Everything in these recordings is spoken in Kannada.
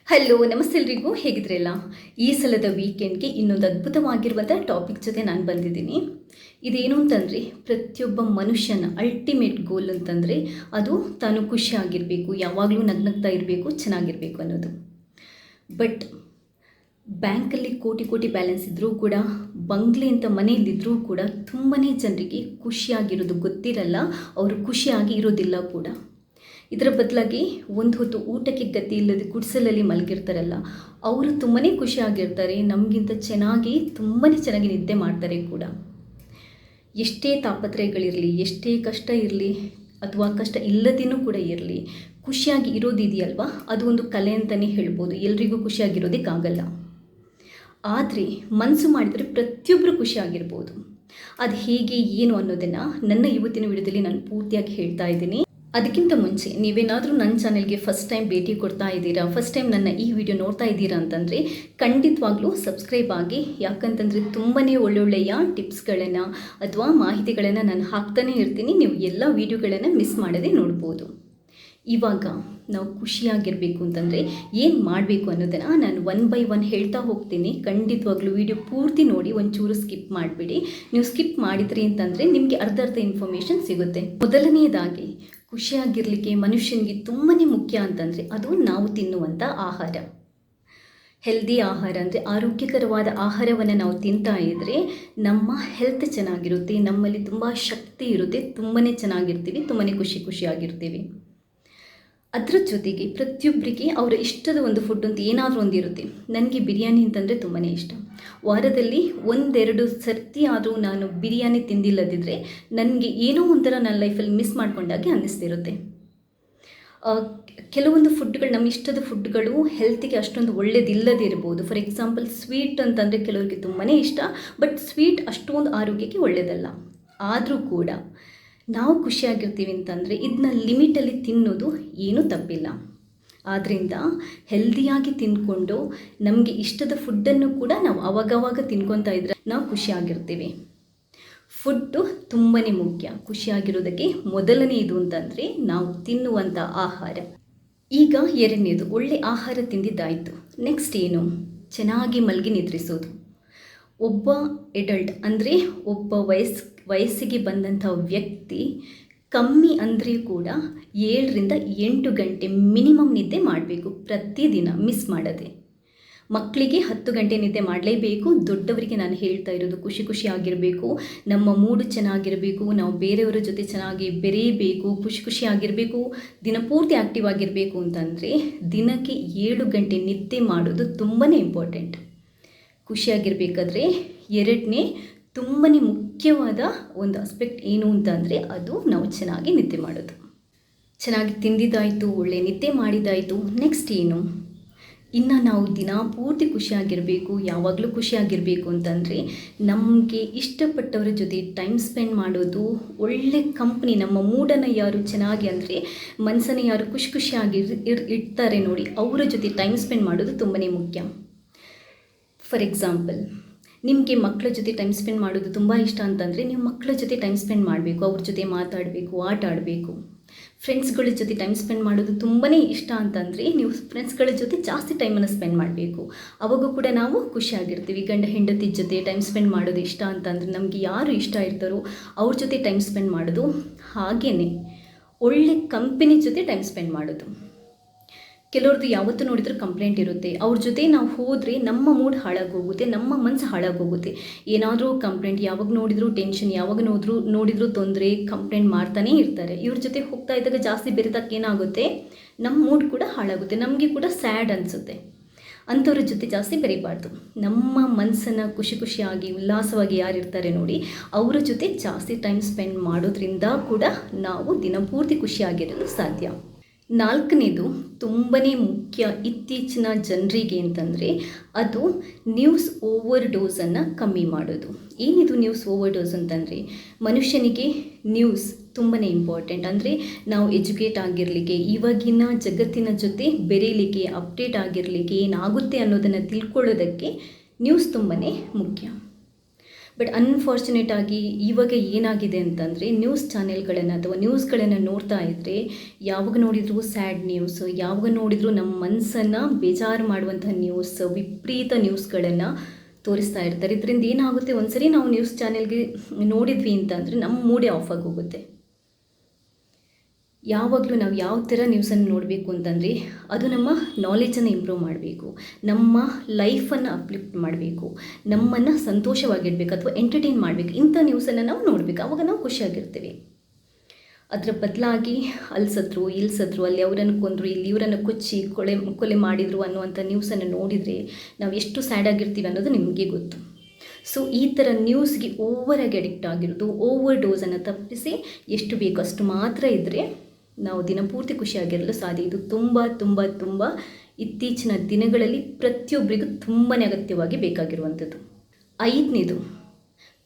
ಹಲೋ ನಮಸ್ತೆ ಎಲ್ರಿಗೂ, ಹೇಗಿದ್ರಲ್ಲ? ಈ ಸಲದ ವೀಕೆಂಡ್ಗೆ ಇನ್ನೊಂದು ಅದ್ಭುತವಾಗಿರುವಂಥ ಟಾಪಿಕ್ ಜೊತೆ ನಾನು ಬಂದಿದ್ದೀನಿ. ಇದೇನು ಅಂತಂದರೆ, ಪ್ರತಿಯೊಬ್ಬ ಮನುಷ್ಯನ ಅಲ್ಟಿಮೇಟ್ ಗೋಲ್ ಅಂತಂದರೆ ಅದು ತಾನು ಖುಷಿಯಾಗಿರಬೇಕು, ಯಾವಾಗಲೂ ನಗ್ನಗ್ತಾ ಇರಬೇಕು, ಚೆನ್ನಾಗಿರಬೇಕು ಅನ್ನೋದು. ಬಟ್ ಬ್ಯಾಂಕಲ್ಲಿ ಕೋಟಿ ಕೋಟಿ ಬ್ಯಾಲೆನ್ಸ್ ಇದ್ದರೂ ಕೂಡ, ಬಂಗ್ಲೆ ಅಂತ ಮನೆಯಲ್ಲಿದ್ದರೂ ಕೂಡ ತುಂಬಾ ಜನರಿಗೆ ಖುಷಿಯಾಗಿರೋದು ಗೊತ್ತಿರಲ್ಲ, ಅವರು ಖುಷಿಯಾಗಿ ಇರೋದಿಲ್ಲ ಕೂಡ. ಇದರ ಬದಲಾಗಿ ಒಂದು ಹೊತ್ತು ಊಟಕ್ಕೆ ಗತಿ ಇಲ್ಲದೆ ಗುಡಿಸಲಲ್ಲಿ ಮಲಗಿರ್ತಾರಲ್ಲ, ಅವರು ತುಂಬಾ ಖುಷಿಯಾಗಿರ್ತಾರೆ, ನಮಗಿಂತ ತುಂಬಾ ಚೆನ್ನಾಗಿ ನಿದ್ದೆ ಮಾಡ್ತಾರೆ ಕೂಡ. ಎಷ್ಟೇ ತಾಪತ್ರಯಗಳಿರಲಿ, ಎಷ್ಟೇ ಕಷ್ಟ ಇರಲಿ ಅಥವಾ ಕಷ್ಟ ಇಲ್ಲದೇನೂ ಕೂಡ ಇರಲಿ, ಖುಷಿಯಾಗಿ ಇರೋದಿದೆಯಲ್ವಾ, ಅದು ಒಂದು ಕಲೆ ಅಂತಲೇ ಹೇಳ್ಬೋದು. ಎಲ್ರಿಗೂ ಖುಷಿಯಾಗಿರೋದಕ್ಕಾಗಲ್ಲ, ಆದರೆ ಮನಸ್ಸು ಮಾಡಿದರೆ ಪ್ರತಿಯೊಬ್ಬರು ಖುಷಿಯಾಗಿರ್ಬೋದು. ಅದು ಹೇಗೆ ಏನು ಅನ್ನೋದನ್ನು ನನ್ನ ಇವತ್ತಿನ ವಿಡಿಯೋದಲ್ಲಿ ನಾನು ಪೂರ್ತಿಯಾಗಿ ಹೇಳ್ತಾ ಇದ್ದೀನಿ. ಅದಕ್ಕಿಂತ ಮುಂಚೆ ನೀವೇನಾದರೂ ನನ್ನ ಚಾನೆಲ್ಗೆ ಫಸ್ಟ್ ಟೈಮ್ ಭೇಟಿ ಕೊಡ್ತಾ ಇದ್ದೀರಾ, ಫಸ್ಟ್ ಟೈಮ್ ನನ್ನ ಈ ವಿಡಿಯೋ ನೋಡ್ತಾ ಇದ್ದೀರಾ ಅಂತಂದರೆ ಖಂಡಿತವಾಗ್ಲೂ ಸಬ್ಸ್ಕ್ರೈಬ್ ಆಗಿ. ಯಾಕಂತಂದರೆ ತುಂಬಾ ಒಳ್ಳೊಳ್ಳೆಯ ಟಿಪ್ಸ್ಗಳನ್ನು ಅಥವಾ ಮಾಹಿತಿಗಳನ್ನು ನಾನು ಹಾಕ್ತಾನೇ ಇರ್ತೀನಿ, ನೀವು ಎಲ್ಲ ವೀಡಿಯೋಗಳನ್ನು ಮಿಸ್ ಮಾಡದೆ ನೋಡ್ಬೋದು. ಇವಾಗ ನಾವು ಖುಷಿಯಾಗಿರಬೇಕು ಅಂತಂದರೆ ಏನು ಮಾಡಬೇಕು ಅನ್ನೋದನ್ನು ನಾನು 1 by 1 ಹೇಳ್ತಾ ಹೋಗ್ತೀನಿ. ಖಂಡಿತವಾಗ್ಲೂ ವಿಡಿಯೋ ಪೂರ್ತಿ ನೋಡಿ, ಒಂಚೂರು ಸ್ಕಿಪ್ ಮಾಡಿಬಿಡಿ. ನೀವು ಸ್ಕಿಪ್ ಮಾಡಿದ್ರಿ ಅಂತಂದರೆ ನಿಮಗೆ ಅರ್ಧ ಇನ್ಫಾರ್ಮೇಷನ್ ಸಿಗುತ್ತೆ. ಮೊದಲನೆಯದಾಗಿ, ಖುಷಿಯಾಗಿರಲಿಕ್ಕೆ ಮನುಷ್ಯನಿಗೆ ತುಂಬಾ ಮುಖ್ಯ ಅಂತಂದರೆ ಅದು ನಾವು ತಿನ್ನುವಂಥ ಆಹಾರ. ಹೆಲ್ದಿ ಆಹಾರ ಅಂದರೆ ಆರೋಗ್ಯಕರವಾದ ಆಹಾರವನ್ನು ನಾವು ತಿಂತಾ ಇದ್ದರೆ ನಮ್ಮ ಹೆಲ್ತ್ ಚೆನ್ನಾಗಿರುತ್ತೆ, ನಮ್ಮಲ್ಲಿ ತುಂಬ ಶಕ್ತಿ ಇರುತ್ತೆ, ತುಂಬಾ ಚೆನ್ನಾಗಿರ್ತೀವಿ, ತುಂಬಾ ಖುಷಿಯಾಗಿರ್ತೀವಿ. ಅದರ ಜೊತೆಗೆ ಪ್ರತಿಯೊಬ್ಬರಿಗೆ ಅವರ ಇಷ್ಟದ ಒಂದು ಫುಡ್ ಅಂತ ಏನಾದರೂ ಒಂದು ಇರುತ್ತೆ. ನನಗೆ ಬಿರಿಯಾನಿ ಅಂತಂದರೆ ತುಂಬಾ ಇಷ್ಟ. ವಾರದಲ್ಲಿ 1-2 ಸರ್ತಿ ಆದರೂ ನಾನು ಬಿರಿಯಾನಿ ತಿಂದಿಲ್ಲದಿದ್ದರೆ ನನಗೆ ಏನೋ ಒಂಥರ ನನ್ನ ಲೈಫಲ್ಲಿ ಮಿಸ್ ಮಾಡ್ಕೊಂಡಾಗೆ ಅನ್ನಿಸ್ತಿರುತ್ತೆ. ಕೆಲವೊಂದು ಫುಡ್ಗಳು, ನಮ್ಮ ಇಷ್ಟದ ಫುಡ್ಗಳು ಹೆಲ್ತಿಗೆ ಅಷ್ಟೊಂದು ಒಳ್ಳೆಯದಿಲ್ಲದೇ ಇರ್ಬೋದು. ಫಾರ್ ಎಕ್ಸಾಂಪಲ್, ಸ್ವೀಟ್ ಅಂತಂದರೆ ಕೆಲವರಿಗೆ ತುಂಬಾ ಇಷ್ಟ, ಬಟ್ ಸ್ವೀಟ್ ಅಷ್ಟೊಂದು ಆರೋಗ್ಯಕ್ಕೆ ಒಳ್ಳೆಯದಲ್ಲ. ಆದರೂ ಕೂಡ ನಾವು ಖುಷಿಯಾಗಿರ್ತೀವಿ ಅಂತಂದರೆ ಇದನ್ನ ಲಿಮಿಟಲ್ಲಿ ತಿನ್ನೋದು ಏನೂ ತಪ್ಪಿಲ್ಲ. ಆದ್ದರಿಂದ ಹೆಲ್ದಿಯಾಗಿ ತಿಂದ್ಕೊಂಡು ನಮಗೆ ಇಷ್ಟದ ಫುಡ್ಡನ್ನು ಕೂಡ ನಾವು ಅವಾಗವಾಗ ತಿನ್ಕೊತಾ ಇದ್ದರೆ ನಾವು ಖುಷಿಯಾಗಿರ್ತೀವಿ. ಫುಡ್ಡು ತುಂಬಾ ಮುಖ್ಯ ಖುಷಿಯಾಗಿರೋದಕ್ಕೆ. ಮೊದಲನೆಯದು ಅಂತಂದರೆ ನಾವು ತಿನ್ನುವಂಥ ಆಹಾರ. ಈಗ ಎರಡನೇದು, ಒಳ್ಳೆ ಆಹಾರ ತಿಂದಿದ್ದಾಯಿತು. ನೆಕ್ಸ್ಟ್ ಏನು? ಚೆನ್ನಾಗಿ ಮಲಗಿ ನಿದ್ರಿಸೋದು. ಒಬ್ಬ ಎಡಲ್ಟ್ ಅಂದರೆ ಒಬ್ಬ ವಯಸ್ಸಿಗೆ ಬಂದಂಥ ವ್ಯಕ್ತಿ ಕಮ್ಮಿ ಅಂದರೆ ಕೂಡ 7-8 ಗಂಟೆ ಮಿನಿಮಮ್ ನಿದ್ದೆ ಮಾಡಬೇಕು ಪ್ರತಿದಿನ, ಮಿಸ್ ಮಾಡದೆ. ಮಕ್ಕಳಿಗೆ 10 ಗಂಟೆ ನಿದ್ದೆ ಮಾಡಲೇಬೇಕು. ದೊಡ್ಡವರಿಗೆ ನಾನು ಹೇಳ್ತಾ ಇರೋದು, ಖುಷಿಯಾಗಿರಬೇಕು, ನಮ್ಮ ಮೂಡು ಚೆನ್ನಾಗಿರಬೇಕು, ನಾವು ಬೇರೆಯವರ ಜೊತೆ ಚೆನ್ನಾಗಿ ಬೆರೆಯಬೇಕು, ಖುಷಿಯಾಗಿರಬೇಕು, ದಿನಪೂರ್ತಿ ಆ್ಯಕ್ಟಿವ್ ಆಗಿರಬೇಕು ಅಂತಂದರೆ ದಿನಕ್ಕೆ 7 ಗಂಟೆ ನಿದ್ದೆ ಮಾಡೋದು ತುಂಬಾ ಇಂಪಾರ್ಟೆಂಟ್. ಖುಷಿಯಾಗಿರಬೇಕಾದ್ರೆ ಎರಡನೇ ತುಂಬಾ ಮುಖ್ಯವಾದ ಒಂದು ಆಸ್ಪೆಕ್ಟ್ ಏನು ಅಂತಂದರೆ ಅದು ನಾವು ಚೆನ್ನಾಗಿ ನಿದ್ದೆ ಮಾಡೋದು. ಚೆನ್ನಾಗಿ ತಿಂದಿದ್ದಾಯಿತು, ಒಳ್ಳೆ ನಿದ್ದೆ ಮಾಡಿದ್ದಾಯಿತು. ನೆಕ್ಸ್ಟ್ ಏನು? ಇನ್ನು ನಾವು ದಿನ ಪೂರ್ತಿ ಖುಷಿಯಾಗಿರಬೇಕು, ಯಾವಾಗಲೂ ಖುಷಿಯಾಗಿರಬೇಕು ಅಂತಂದರೆ ನಮಗೆ ಇಷ್ಟಪಟ್ಟವರ ಜೊತೆ ಟೈಮ್ ಸ್ಪೆಂಡ್ ಮಾಡೋದು, ಒಳ್ಳೆ ಕಂಪ್ನಿ, ನಮ್ಮ ಮೂಡನ್ನು ಯಾರು ಚೆನ್ನಾಗಿ ಅಂದರೆ ಮನಸ್ಸನ್ನು ಯಾರು ಖುಷಿಯಾಗಿ ಇಡ್ತಾರೆ ನೋಡಿ, ಅವರ ಜೊತೆ ಟೈಮ್ ಸ್ಪೆಂಡ್ ಮಾಡೋದು ತುಂಬಾ ಮುಖ್ಯ. ಫಾರ್ ಎಕ್ಸಾಂಪಲ್, ನಿಮಗೆ ಮಕ್ಕಳ ಜೊತೆ ಟೈಮ್ ಸ್ಪೆಂಡ್ ಮಾಡೋದು ತುಂಬ ಇಷ್ಟ ಅಂತಂದರೆ ನೀವು ಮಕ್ಕಳ ಜೊತೆ ಟೈಮ್ ಸ್ಪೆಂಡ್ ಮಾಡಬೇಕು, ಅವ್ರ ಜೊತೆ ಮಾತಾಡಬೇಕು, ಆಟ ಆಡಬೇಕು. ಫ್ರೆಂಡ್ಸ್ಗಳ ಜೊತೆ ಟೈಮ್ ಸ್ಪೆಂಡ್ ಮಾಡೋದು ತುಂಬಾ ಇಷ್ಟ ಅಂತಂದರೆ ನೀವು ಫ್ರೆಂಡ್ಸ್ಗಳ ಜೊತೆ ಜಾಸ್ತಿ ಟೈಮನ್ನು ಸ್ಪೆಂಡ್ ಮಾಡಬೇಕು. ಅವಾಗೂ ಕೂಡ ನಾವು ಖುಷಿಯಾಗಿರ್ತೀವಿ. ಗಂಡ ಹೆಂಡತಿ ಜೊತೆ ಟೈಮ್ ಸ್ಪೆಂಡ್ ಮಾಡೋದು ಇಷ್ಟ ಅಂತಂದರೆ ನಮಗೆ ಯಾರು ಇಷ್ಟ ಇರ್ತಾರೋ ಅವ್ರ ಜೊತೆ ಟೈಮ್ ಸ್ಪೆಂಡ್ ಮಾಡೋದು. ಹಾಗೆಯೇ ಒಳ್ಳೆ ಕಂಪನಿ ಜೊತೆ ಟೈಮ್ ಸ್ಪೆಂಡ್ ಮಾಡೋದು. ಕೆಲವ್ರದ್ದು ಯಾವತ್ತೂ ನೋಡಿದರೂ ಕಂಪ್ಲೇಂಟ್ ಇರುತ್ತೆ, ಅವ್ರ ಜೊತೆ ನಾವು ಹೋದರೆ ನಮ್ಮ ಮೂಡ್ ಹಾಳಾಗೋಗುತ್ತೆ, ನಮ್ಮ ಮನಸ್ಸು ಹಾಳಾಗೋಗುತ್ತೆ. ಏನಾದರೂ ಕಂಪ್ಲೇಂಟ್, ಯಾವಾಗ ನೋಡಿದರೂ ಟೆನ್ಷನ್, ಯಾವಾಗ ನೋಡಿದರೂ ತೊಂದರೆ, ಕಂಪ್ಲೇಂಟ್ ಮಾಡ್ತಾನೇ ಇರ್ತಾರೆ. ಇವ್ರ ಜೊತೆ ಹೋಗ್ತಾ ಇದ್ದಾಗ ಜಾಸ್ತಿ ಬೆರೆತಕ್ಕೆ ಏನಾಗುತ್ತೆ, ನಮ್ಮ ಮೂಡ್ ಕೂಡ ಹಾಳಾಗುತ್ತೆ, ನಮಗೆ ಕೂಡ ಸ್ಯಾಡ್ ಅನಿಸುತ್ತೆ. ಅಂಥವ್ರ ಜೊತೆ ಜಾಸ್ತಿ ಬೆರೀಬಾರ್ದು. ನಮ್ಮ ಮನಸ್ಸನ್ನು ಖುಷಿಯಾಗಿ ಉಲ್ಲಾಸವಾಗಿ ಯಾರಿರ್ತಾರೆ ನೋಡಿ, ಅವರ ಜೊತೆ ಜಾಸ್ತಿ ಟೈಮ್ ಸ್ಪೆಂಡ್ ಮಾಡೋದ್ರಿಂದ ಕೂಡ ನಾವು ದಿನಪೂರ್ತಿ ಖುಷಿಯಾಗಿರಲು ಸಾಧ್ಯ. ನಾಲ್ಕನೇದು ತುಂಬಾ ಮುಖ್ಯ ಇತ್ತೀಚಿನ ಜನರಿಗೆ ಅಂತಂದರೆ ಅದು ನ್ಯೂಸ್ ಓವರ್ ಡೋಸನ್ನು ಕಮ್ಮಿ ಮಾಡೋದು. ಏನಿದು ನ್ಯೂಸ್ ಓವರ್ ಡೋಸ್ ಅಂತಂದರೆ, ಮನುಷ್ಯನಿಗೆ ನ್ಯೂಸ್ ತುಂಬಾ ಇಂಪಾರ್ಟೆಂಟ್. ಅಂದರೆ ನಾವು ಎಜುಕೇಟ್ ಆಗಿರಲಿಕ್ಕೆ, ಇವಾಗಿನ ಜಗತ್ತಿನ ಜೊತೆ ಬೆರೀಲಿಕ್ಕೆ, ಅಪ್ಡೇಟ್ ಆಗಿರಲಿಕ್ಕೆ, ಏನಾಗುತ್ತೆ ಅನ್ನೋದನ್ನು ತಿಳ್ಕೊಳ್ಳೋದಕ್ಕೆ ನ್ಯೂಸ್ ತುಂಬಾ ಮುಖ್ಯ. ಬಟ್ ಅನ್ಫಾರ್ಚುನೇಟ್ ಆಗಿ ಇವಾಗ ಏನಾಗಿದೆ ಅಂತಂದರೆ ನ್ಯೂಸ್ ಚಾನೆಲ್ಗಳನ್ನು ಅಥವಾ ನ್ಯೂಸ್ಗಳನ್ನು ನೋಡ್ತಾ ಇದ್ದರೆ ಯಾವಾಗ ನೋಡಿದರೂ ಸ್ಯಾಡ್ ನ್ಯೂಸ್, ಯಾವಾಗ ನೋಡಿದರೂ ನಮ್ಮ ಮನಸ್ಸನ್ನು ಬೇಜಾರು ಮಾಡುವಂಥ ನ್ಯೂಸ್, ವಿಪರೀತ ನ್ಯೂಸ್ಗಳನ್ನು ತೋರಿಸ್ತಾ ಇರ್ತಾರೆ. ಇದರಿಂದ ಏನಾಗುತ್ತೆ, ಒಂದ್ಸರಿ ನಾವು ನ್ಯೂಸ್ ಚಾನೆಲ್ಗೆ ನೋಡಿದ್ವಿ ಅಂತಂದರೆ ನಮ್ಮ ಮೂಡೇ ಆಫ್ ಆಗಿ ಹೋಗುತ್ತೆ. ಯಾವಾಗಲೂ ನಾವು ಯಾವ ಥರ ನ್ಯೂಸನ್ನು ನೋಡಬೇಕು ಅಂತಂದರೆ ಅದು ನಮ್ಮ ನಾಲೆಜನ್ನು ಇಂಪ್ರೂವ್ ಮಾಡಬೇಕು, ನಮ್ಮ ಲೈಫನ್ನು ಅಪ್ಲಿಫ್ಟ್ ಮಾಡಬೇಕು, ನಮ್ಮನ್ನು ಸಂತೋಷವಾಗಿಡಬೇಕು ಅಥವಾ ಎಂಟರ್ಟೈನ್ ಮಾಡಬೇಕು. ಇಂಥ ನ್ಯೂಸನ್ನು ನಾವು ನೋಡಬೇಕು, ಆವಾಗ ನಾವು ಖುಷಿಯಾಗಿರ್ತೀವಿ. ಅದರ ಬದಲಾಗಿ ಅಲ್ಲಿ ಸತ್ರು, ಇಲ್ಲಿ ಸತ್ರು, ಅಲ್ಲಿ ಅವರನ್ನು ಕೊಂದರು, ಇಲ್ಲಿ ಇವರನ್ನು ಕೊಚ್ಚಿ ಕೊಲೆ ಮಾಡಿದರು ಅನ್ನುವಂಥ ನ್ಯೂಸನ್ನು ನೋಡಿದರೆ ನಾವು ಎಷ್ಟು ಸ್ಯಾಡ್ ಆಗಿರ್ತೀವಿ ಅನ್ನೋದು ನಿಮಗೆ ಗೊತ್ತು. ಸೊ ಈ ಥರ ನ್ಯೂಸ್ಗೆ ಓವರಾಗಿ ಅಡಿಕ್ಟ್ ಆಗಿರೋದು, ಓವರ್ ಡೋಸನ್ನು ತಪ್ಪಿಸಿ ಎಷ್ಟು ಬೇಕು ಅಷ್ಟು ಮಾತ್ರ ಇದ್ದರೆ ನಾವು ದಿನಪೂರ್ತಿ ಖುಷಿಯಾಗಿರಲು ಸಾಧ್ಯ. ಇದು ತುಂಬ ತುಂಬ ತುಂಬ ಇತ್ತೀಚಿನ ದಿನಗಳಲ್ಲಿ ಪ್ರತಿಯೊಬ್ಬರಿಗೂ ತುಂಬಾ ಅಗತ್ಯವಾಗಿ ಬೇಕಾಗಿರುವಂಥದ್ದು. 5ನೇದು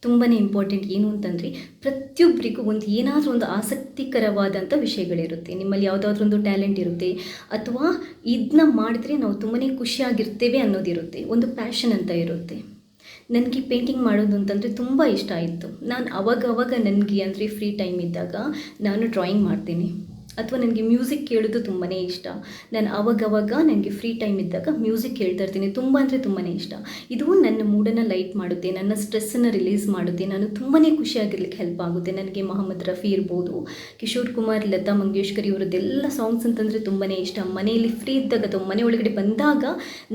ತುಂಬಾ ಇಂಪಾರ್ಟೆಂಟ್ ಏನು ಅಂತಂದರೆ, ಪ್ರತಿಯೊಬ್ಬರಿಗೂ ಏನಾದರೂ ಒಂದು ಆಸಕ್ತಿಕರವಾದಂಥ ವಿಷಯಗಳಿರುತ್ತೆ. ನಿಮ್ಮಲ್ಲಿ ಯಾವುದಾದ್ರೂ ಒಂದು ಟ್ಯಾಲೆಂಟ್ ಇರುತ್ತೆ ಅಥವಾ ಇದನ್ನ ಮಾಡಿದ್ರೆ ನಾವು ತುಂಬಾ ಖುಷಿಯಾಗಿರ್ತೇವೆ ಅನ್ನೋದಿರುತ್ತೆ, ಒಂದು ಪ್ಯಾಷನ್ ಅಂತ ಇರುತ್ತೆ. ನನಗೆ ಪೇಂಟಿಂಗ್ ಮಾಡೋದು ಅಂತಂದರೆ ತುಂಬ ಇಷ್ಟ ಆಯಿತು. ನಾನು ಅವಾಗವಾಗ ನನಗೆ ಅಂದರೆ ಫ್ರೀ ಟೈಮ್ ಇದ್ದಾಗ ನಾನು ಡ್ರಾಯಿಂಗ್ ಮಾಡ್ತೀನಿ. ಅಥವಾ ನನಗೆ ಮ್ಯೂಸಿಕ್ ಕೇಳೋದು ತುಂಬಾ ಇಷ್ಟ. ನಾನು ಅವಾಗವಾಗ ನನಗೆ ಫ್ರೀ ಟೈಮ್ ಇದ್ದಾಗ ಮ್ಯೂಸಿಕ್ ಕೇಳ್ತಾ ಇರ್ತೀನಿ. ತುಂಬ ಅಂದರೆ ತುಂಬಾ ಇಷ್ಟ. ಇದು ನನ್ನ ಮೂಡನ್ನು ಲೈಟ್ ಮಾಡುತ್ತೆ, ನನ್ನ ಸ್ಟ್ರೆಸ್ಸನ್ನು ರಿಲೀಸ್ ಮಾಡುತ್ತೆ, ನಾನು ತುಂಬಾ ಖುಷಿಯಾಗಿರ್ಲಿಕ್ಕೆ ಹೆಲ್ಪ್ ಆಗುತ್ತೆ. ನನಗೆ ಮೊಹಮ್ಮದ್ ರಫಿ ಇರ್ಬೋದು, ಕಿಶೋರ್ ಕುಮಾರ್, ಲತಾ ಮಂಗೇಶ್ಕರ್ ಇವರದ್ದೆಲ್ಲ ಸಾಂಗ್ಸ್ ಅಂತಂದರೆ ತುಂಬಾ ಇಷ್ಟ. ಮನೆಯಲ್ಲಿ ಫ್ರೀ ಇದ್ದಾಗ ಅಥವಾ ಮನೆ ಒಳಗಡೆ ಬಂದಾಗ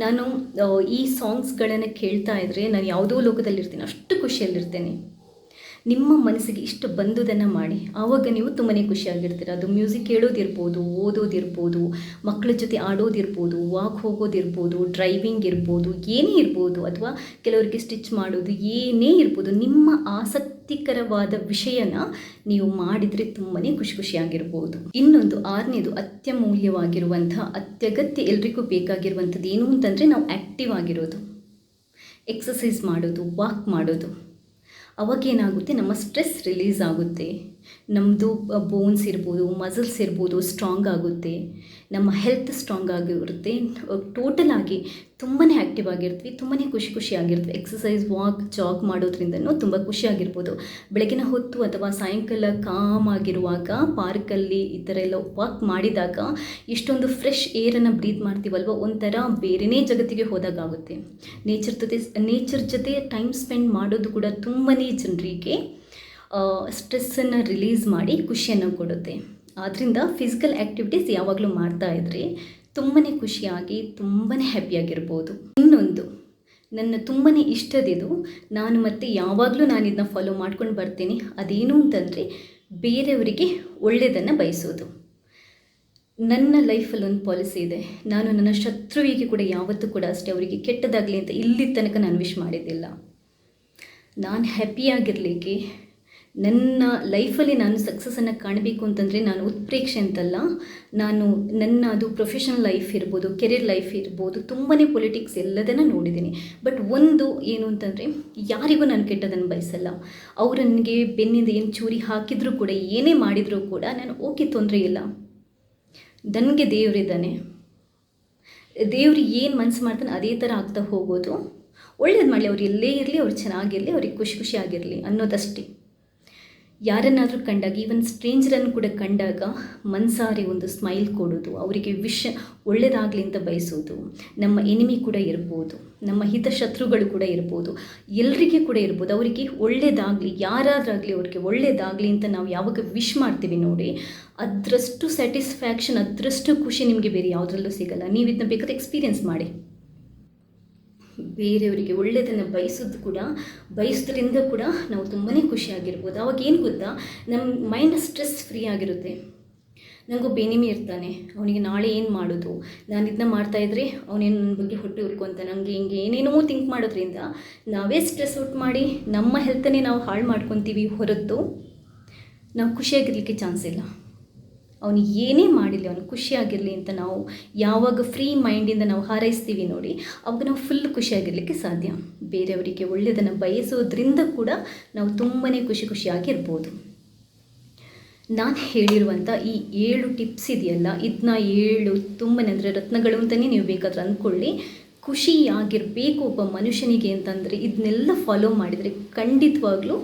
ನಾನು ಈ ಸಾಂಗ್ಸ್ಗಳನ್ನು ಕೇಳ್ತಾ ಇದ್ದರೆ ನಾನು ಯಾವುದೋ ಲೋಕದಲ್ಲಿರ್ತೀನಿ, ಅಷ್ಟು ಖುಷಿಯಲ್ಲಿರ್ತೇನೆ. ನಿಮ್ಮ ಮನಸ್ಸಿಗೆ ಇಷ್ಟು ಬಂದುದನ್ನು ಮಾಡಿ, ಆವಾಗ ನೀವು ತುಂಬಾ ಖುಷಿಯಾಗಿರ್ತೀರ. ಅದು ಮ್ಯೂಸಿಕ್ ಕೇಳೋದಿರ್ಬೋದು, ಓದೋದಿರ್ಬೋದು, ಮಕ್ಕಳ ಜೊತೆ ಆಡೋದಿರ್ಬೋದು, ವಾಕ್ ಹೋಗೋದಿರ್ಬೋದು, ಡ್ರೈವಿಂಗ್ ಇರ್ಬೋದು, ಏನೇ ಇರ್ಬೋದು, ಅಥವಾ ಕೆಲವರಿಗೆ ಸ್ಟಿಚ್ ಮಾಡೋದು, ಏನೇ ಇರ್ಬೋದು, ನಿಮ್ಮ ಆಸಕ್ತಿಕರವಾದ ವಿಷಯನ ನೀವು ಮಾಡಿದರೆ ತುಂಬಾ ಖುಷಿಯಾಗಿರ್ಬೋದು. ಇನ್ನೊಂದು 6ನೇದು ಅತ್ಯಮೂಲ್ಯವಾಗಿರುವಂಥ, ಅತ್ಯಗತ್ಯ ಎಲ್ರಿಗೂ ಬೇಕಾಗಿರುವಂಥದ್ದು ಏನು ಅಂತಂದರೆ ನಾವು ಆ್ಯಕ್ಟಿವ್ ಆಗಿರೋದು, ಎಕ್ಸಸೈಸ್ ಮಾಡೋದು, ವಾಕ್ ಮಾಡೋದು. ಅವಾಗೇನಾಗುತ್ತೆ, ನಮ್ಮ ಸ್ಟ್ರೆಸ್ ರಿಲೀಸ್ ಆಗುತ್ತೆ, ನಮ್ಮದು ಬೋನ್ಸ್ ಇರ್ಬೋದು, ಮಸಲ್ಸ್ ಇರ್ಬೋದು ಸ್ಟ್ರಾಂಗ್ ಆಗುತ್ತೆ, ನಮ್ಮ ಹೆಲ್ತ್ ಸ್ಟ್ರಾಂಗ್ ಆಗಿರುತ್ತೆ. ಟೋಟಲ್ ಆಗಿ ತುಂಬಾ ಆ್ಯಕ್ಟಿವ್ ಆಗಿರ್ತೀವಿ, ತುಂಬಾ ಖುಷಿಯಾಗಿರ್ತೀವಿ. ಎಕ್ಸಸೈಸ್, ವಾಕ್, ಜಾಗ್ ಮಾಡೋದ್ರಿಂದನೂ ತುಂಬ ಖುಷಿಯಾಗಿರ್ಬೋದು. ಬೆಳಗಿನ ಹೊತ್ತು ಅಥವಾ ಸಾಯಂಕಾಲ ಕಾಮ್ ಆಗಿರುವಾಗ ಪಾರ್ಕಲ್ಲಿ ಈ ಥರ ಎಲ್ಲ ವಾಕ್ ಮಾಡಿದಾಗ ಇಷ್ಟೊಂದು ಫ್ರೆಶ್ ಏರನ್ನು ಬ್ರೀತ್ ಮಾಡ್ತೀವಲ್ವ, ಒಂಥರ ಬೇರೆಯೇ ಜಗತ್ತಿಗೆ ಹೋದಾಗುತ್ತೆ. ನೇಚರ್ ಜೊತೆ ಟೈಮ್ ಸ್ಪೆಂಡ್ ಮಾಡೋದು ಕೂಡ ತುಂಬಾ ಜನರಿಗೆ ಸ್ಟ್ರೆಸ್ಸನ್ನು ರಿಲೀಸ್ ಮಾಡಿ ಖುಷಿಯನ್ನು ಕೊಡುತ್ತೆ. ಆದ್ದರಿಂದ ಫಿಸಿಕಲ್ ಆ್ಯಕ್ಟಿವಿಟೀಸ್ ಯಾವಾಗಲೂ ಮಾಡ್ತಾ ಇದ್ದರೆ ತುಂಬಾ ಖುಷಿಯಾಗಿ ತುಂಬಾ ಹ್ಯಾಪಿಯಾಗಿರ್ಬೋದು. ಇನ್ನೊಂದು ನನ್ನ ತುಂಬಾ ಇಷ್ಟದಿದು, ನಾನು ಮತ್ತು ಯಾವಾಗಲೂ ನಾನು ಇದನ್ನ ಫಾಲೋ ಮಾಡ್ಕೊಂಡು ಬರ್ತೀನಿ. ಅದೇನು ಅಂತಂದರೆ ಬೇರೆಯವರಿಗೆ ಒಳ್ಳೆಯದನ್ನು ಬಯಸೋದು. ನನ್ನ ಲೈಫಲ್ಲಿ ಒಂದು ಪಾಲಿಸಿ ಇದೆ, ನಾನು ನನ್ನ ಶತ್ರುವಿಗೆ ಕೂಡ ಯಾವತ್ತೂ ಕೂಡ ಅಷ್ಟೇ ಅವರಿಗೆ ಕೆಟ್ಟದಾಗಲಿ ಅಂತ ಇಲ್ಲಿ ತನಕ ನಾನು ವಿಶ್ ಮಾಡಿದ್ದಿಲ್ಲ. ನಾನು ಹ್ಯಾಪಿಯಾಗಿರಲಿಕ್ಕೆ, ನನ್ನ ಲೈಫಲ್ಲಿ ನಾನು ಸಕ್ಸಸ್ಸನ್ನು ಕಾಣಬೇಕು ಅಂತಂದರೆ ನಾನು ಉತ್ಪ್ರೇಕ್ಷೆ ಅಂತಲ್ಲ, ಅದು ಪ್ರೊಫೆಷನಲ್ ಲೈಫ್ ಇರ್ಬೋದು, ಕೆರಿಯರ್ ಲೈಫ್ ಇರ್ಬೋದು, ತುಂಬಾ ಪೊಲಿಟಿಕ್ಸ್ ಎಲ್ಲದನ್ನು ನೋಡಿದ್ದೀನಿ. ಬಟ್ ಒಂದು ಏನು ಅಂತಂದರೆ ಯಾರಿಗೂ ನಾನು ಕೆಟ್ಟದನ್ನು ಬಯಸಲ್ಲ. ಅವರು ನನಗೆ ಬೆನ್ನಿಂದ ಏನು ಚೂರಿ ಹಾಕಿದರೂ ಕೂಡ, ಏನೇ ಮಾಡಿದರೂ ಕೂಡ ನಾನು ಓಕೆ, ತೊಂದರೆ ಇಲ್ಲ, ನನಗೆ ದೇವರಿದ್ದಾನೆ, ದೇವ್ರು ಏನು ಮನಸ್ಸು ಮಾಡ್ತಾನೆ ಅದೇ ಥರ ಆಗ್ತಾ ಹೋಗೋದು. ಒಳ್ಳೇದು ಮಾಡಲಿ, ಅವ್ರು ಎಲ್ಲೇ ಇರಲಿ, ಅವ್ರು ಚೆನ್ನಾಗಿರಲಿ, ಅವ್ರಿಗೆ ಖುಷಿಯಾಗಿರಲಿ ಅನ್ನೋದಷ್ಟೇ. ಯಾರನ್ನಾದರೂ ಕಂಡಾಗ, ಈವನ್ ಸ್ಟ್ರೇಂಜರನ್ನು ಕೂಡ ಕಂಡಾಗ ಮನಸಾರೆ ಒಂದು ಸ್ಮೈಲ್ ಕೊಡೋದು, ಅವರಿಗೆ ಒಳ್ಳೆಯದಾಗಲಿ ಅಂತ ಬಯಸೋದು. ನಮ್ಮ ಎನಿಮಿ ಕೂಡ ಇರ್ಬೋದು, ನಮ್ಮ ಹಿತಶತ್ರುಗಳು ಕೂಡ ಇರ್ಬೋದು, ಎಲ್ಲರಿಗೆ ಕೂಡ ಇರ್ಬೋದು, ಅವರಿಗೆ ಒಳ್ಳೆಯದಾಗಲಿ, ಯಾರಾದ್ರಾಗಲಿ ಅವ್ರಿಗೆ ಒಳ್ಳೆಯದಾಗಲಿ ಅಂತ ನಾವು ಯಾವಾಗ ವಿಶ್ ಮಾಡ್ತೀವಿ ನೋಡಿ, ಅದರಷ್ಟು ಸ್ಯಾಟಿಸ್ಫ್ಯಾಕ್ಷನ್, ಅದರಷ್ಟು ಖುಷಿ ನಿಮಗೆ ಬೇರೆ ಯಾವುದರಲ್ಲೂ ಸಿಗಲ್ಲ. ನೀವು ಇದನ್ನ ಬೇಕಾದ್ರೆ ಎಕ್ಸ್ಪೀರಿಯೆನ್ಸ್ ಮಾಡಿ. ಬೇರೆಯವರಿಗೆ ಒಳ್ಳೆಯದನ್ನು ಬಯಸೋದ್ರಿಂದ ಕೂಡ ನಾವು ತುಂಬಾ ಖುಷಿಯಾಗಿರ್ಬೋದು. ಅವಾಗ ಏನು ಗೊತ್ತಾ, ನಮ್ಮ ಮೈಂಡ್ ಸ್ಟ್ರೆಸ್ ಫ್ರೀ ಆಗಿರುತ್ತೆ. ನನಗೊಬ್ಬ ಎನಿಮಿ ಇರ್ತಾನೆ, ಅವನಿಗೆ ನಾಳೆ ಏನು ಮಾಡೋದು, ನಾನು ಇದನ್ನ ಮಾಡ್ತಾಯಿದ್ರೆ ಅವನೇನು ನನ್ನ ಬಗ್ಗೆ ಹೊಟ್ಟೆ ಉರ್ಕೊಂತ, ನನಗೆ ಹಿಂಗೆ ಏನೇನೋ ಥಿಂಕ್ ಮಾಡೋದ್ರಿಂದ ನಾವೇ ಸ್ಟ್ರೆಸ್ ಔಟ್ ಮಾಡಿ ನಮ್ಮ ಹೆಲ್ತನ್ನೇ ನಾವು ಹಾಳು ಮಾಡ್ಕೊತೀವಿ ಹೊರತು ನಾವು ಖುಷಿಯಾಗಿರಲಿಕ್ಕೆ ಚಾನ್ಸ್ ಇಲ್ಲ. ಅವನಿಗೆ ಏನೇ ಮಾಡಿರಲಿ ಅವನು ಖುಷಿಯಾಗಿರಲಿ ಅಂತ ನಾವು ಯಾವಾಗ ಫ್ರೀ ಮೈಂಡಿಂದ ನಾವು ಹಾರೈಸ್ತೀವಿ ನೋಡಿ, ಅವಾಗ ನಾವು ಫುಲ್ ಖುಷಿಯಾಗಿರಲಿಕ್ಕೆ ಸಾಧ್ಯ. ಬೇರೆಯವರಿಗೆ ಒಳ್ಳೆಯದನ್ನು ಬಯಸೋದ್ರಿಂದ ಕೂಡ ನಾವು ತುಂಬಾ ಖುಷಿಯಾಗಿರ್ಬೋದು. ನಾನು ಹೇಳಿರುವಂಥ ಈ 7 ಟಿಪ್ಸ್ ಇದೆಯಲ್ಲ, ಇದನ್ನ 7 ತುಂಬನೇ ಅಂದರೆ ರತ್ನಗಳು ಅಂತಲೇ ನೀವು ಬೇಕಾದ್ರೆ ಅಂದ್ಕೊಳ್ಳಿ. ಖುಷಿಯಾಗಿರಬೇಕು ಒಬ್ಬ ಮನುಷ್ಯನಿಗೆ ಅಂತಂದರೆ ಇದನ್ನೆಲ್ಲ ಫಾಲೋ ಮಾಡಿದರೆ ಖಂಡಿತವಾಗ್ಲೂ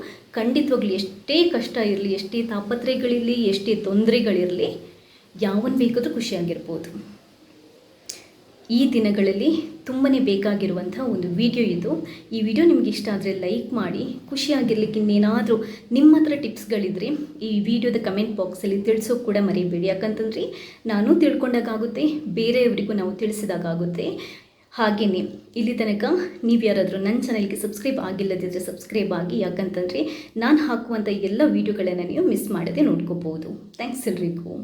ಎಷ್ಟೇ ಕಷ್ಟ ಇರಲಿ, ಎಷ್ಟೇ ತಾಪತ್ರಯಗಳಿರಲಿ, ಎಷ್ಟೇ ತೊಂದರೆಗಳಿರಲಿ, ಯಾವನು ಬೇಕಾದರೂ ಖುಷಿಯಾಗಿರ್ಬೋದು. ಈ ದಿನಗಳಲ್ಲಿ ತುಂಬಾ ಬೇಕಾಗಿರುವಂಥ ಒಂದು ವಿಡಿಯೋ ಇದು. ಈ ವಿಡಿಯೋ ನಿಮ್ಗೆ ಇಷ್ಟ ಆದರೆ ಲೈಕ್ ಮಾಡಿ. ಖುಷಿಯಾಗಿರ್ಲಿಕ್ಕೆ ಇನ್ನೇನಾದರೂ ನಿಮ್ಮ ಹತ್ರ ಟಿಪ್ಸ್ಗಳಿದ್ರೆ ಈ ವಿಡಿಯೋದ ಕಮೆಂಟ್ ಬಾಕ್ಸಲ್ಲಿ ತಿಳಿಸೋಕೆ ಕೂಡ ಮರಿಬೇಡಿ. ಯಾಕಂತಂದರೆ ನಾನು ತಿಳ್ಕೊಂಡಾಗುತ್ತೆ, ಬೇರೆಯವರಿಗೂ ನಾವು ತಿಳಿಸಿದಾಗುತ್ತೆ. ಹಾಗೆಯೇ ಇಲ್ಲಿ ತನಕ ನೀವು ಯಾರಾದರೂ ನನ್ನ ಚಾನಲ್ಗೆ ಸಬ್ಸ್ಕ್ರೈಬ್ ಆಗಿಲ್ಲದಿದ್ದರೆ ಸಬ್ಸ್ಕ್ರೈಬ್ ಆಗಿ. ಯಾಕಂತಂದರೆ ನಾನು ಹಾಕುವಂಥ ಎಲ್ಲ ವೀಡಿಯೋಗಳನ್ನು ನೀವು ಮಿಸ್ ಮಾಡದೆ ನೋಡ್ಕೋಬೋದು. ಥ್ಯಾಂಕ್ಸ್ ಎಲ್ರಿಗೂ.